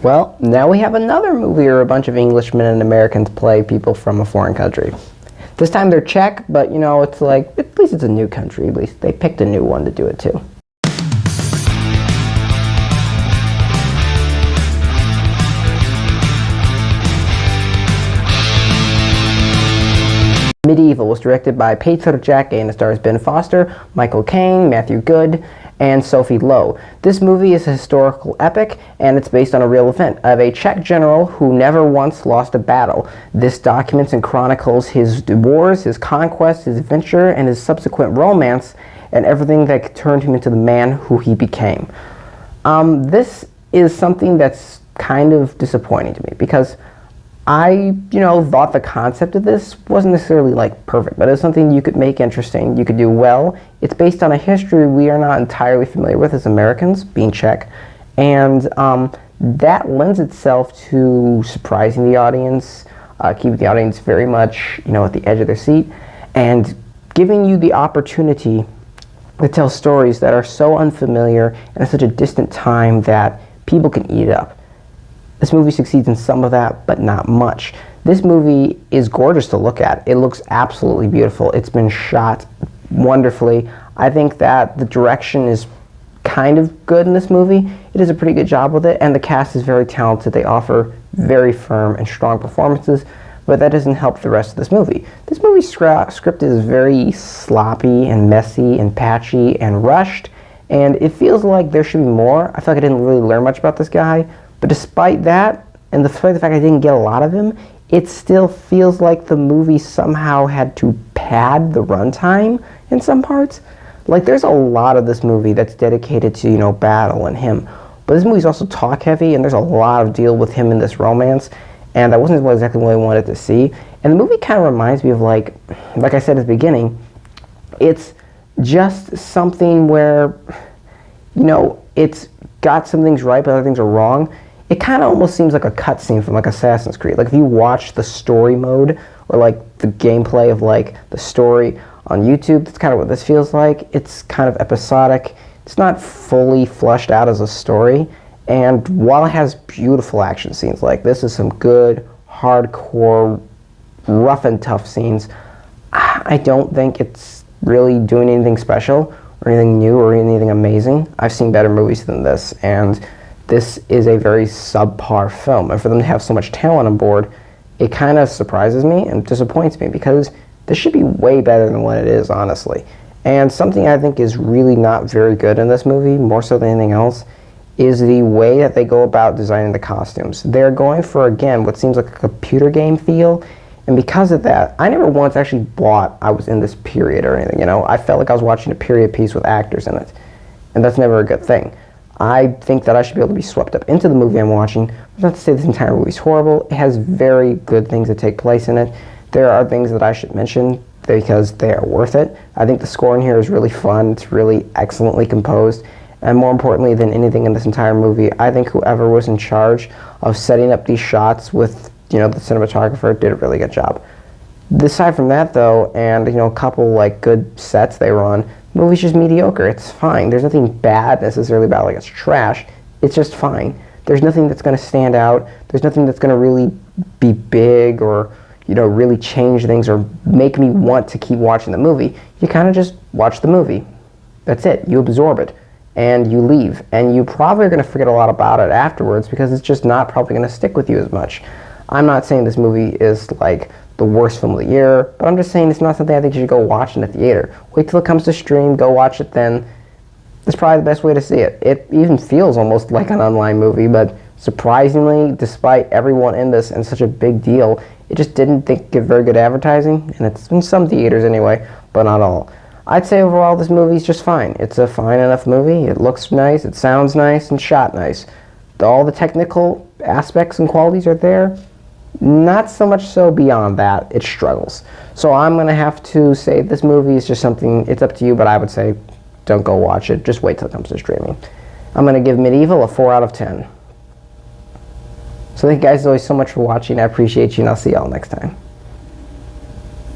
Well, now we have another movie where a bunch of Englishmen and Americans play people from a foreign country. This time they're Czech, but you know, it's like, at least it's a new country. At least they picked a new one to do it too. Medieval was directed by Petr Jacke and it stars Ben Foster, Michael Caine, Matthew Goode, and Sophie Lowe. This movie is a historical epic, and it's based on a real event of a Czech general who never once lost a battle. This documents and chronicles his wars, his conquests, his adventure, and his subsequent romance, and everything that turned him into the man who he became. This is something that's kind of disappointing to me, because I, thought the concept of this wasn't necessarily like perfect, but it's something you could make interesting, you could do well. It's based on a history we are not entirely familiar with as Americans, being Czech, and that lends itself to surprising the audience, keeping the audience very much, at the edge of their seat, and giving you the opportunity to tell stories that are so unfamiliar and at such a distant time that people can eat it up. This movie succeeds in some of that, but not much. This movie is gorgeous to look at. It looks absolutely beautiful. It's been shot wonderfully. I think that the direction is kind of good in this movie. It does a pretty good job with it, and the cast is very talented. They offer very firm and strong performances, but that doesn't help the rest of this movie. This movie's script is very sloppy and messy and patchy and rushed, and it feels like there should be more. I feel like I didn't really learn much about this guy. But despite that, and despite the fact I didn't get a lot of him, it still feels like the movie somehow had to pad the runtime in some parts. Like, there's a lot of this movie that's dedicated to, battle and him. But this movie's also talk heavy, and there's a lot of deal with him in this romance, and that wasn't exactly what I wanted to see. And the movie kind of reminds me of, like I said at the beginning, it's just something where, it's got some things right, but other things are wrong. It kind of almost seems like a cutscene from like Assassin's Creed. Like if you watch the story mode or like the gameplay of like the story on YouTube, that's kind of what this feels like. It's kind of episodic. It's not fully fleshed out as a story. And while it has beautiful action scenes, like this is some good, hardcore, rough and tough scenes, I don't think it's really doing anything special or anything new or anything amazing. I've seen better movies than this, and this is a very subpar film, and for them to have so much talent on board, it kind of surprises me and disappoints me, because this should be way better than what it is, honestly. And something I think is really not very good in this movie, more so than anything else, is the way that they go about designing the costumes. They're going for, again, what seems like a computer game feel, and because of that, I never once actually bought I was in this period or anything, I felt like I was watching a period piece with actors in it, and that's never a good thing. I think that I should be able to be swept up into the movie I'm watching. I'm not to say this entire movie is horrible. It has very good things that take place in it. There are things that I should mention because they are worth it. I think the score in here is really fun. It's really excellently composed. And more importantly than anything in this entire movie, I think whoever was in charge of setting up these shots with, the cinematographer did a really good job. Aside from that, though, and, a couple, good sets they were on, the movie's just mediocre. It's fine. There's nothing bad necessarily about it, like it's trash. It's just fine. There's nothing that's going to stand out. There's nothing that's going to really be big or, really change things or make me want to keep watching the movie. You kind of just watch the movie. That's it. You absorb it. And you leave. And you probably are going to forget a lot about it afterwards, because it's just not probably going to stick with you as much. I'm not saying this movie is, the worst film of the year, but I'm just saying it's not something I think you should go watch in the theater. Wait till it comes to stream, go watch it then. That's probably the best way to see it. It even feels almost like an online movie, but surprisingly, despite everyone in this and such a big deal, it just didn't give very good advertising, and it's in some theaters anyway, but not all. I'd say overall this movie's just fine. It's a fine enough movie. It looks nice, it sounds nice, and shot nice. All the technical aspects and qualities are there. Not so much so beyond that, it struggles. So I'm going to have to say this movie is just something, it's up to you, but I would say don't go watch it. Just wait till it comes to streaming. I'm going to give Medieval a 4 out of 10. So thank you guys always so much for watching. I appreciate you, and I'll see y'all next time.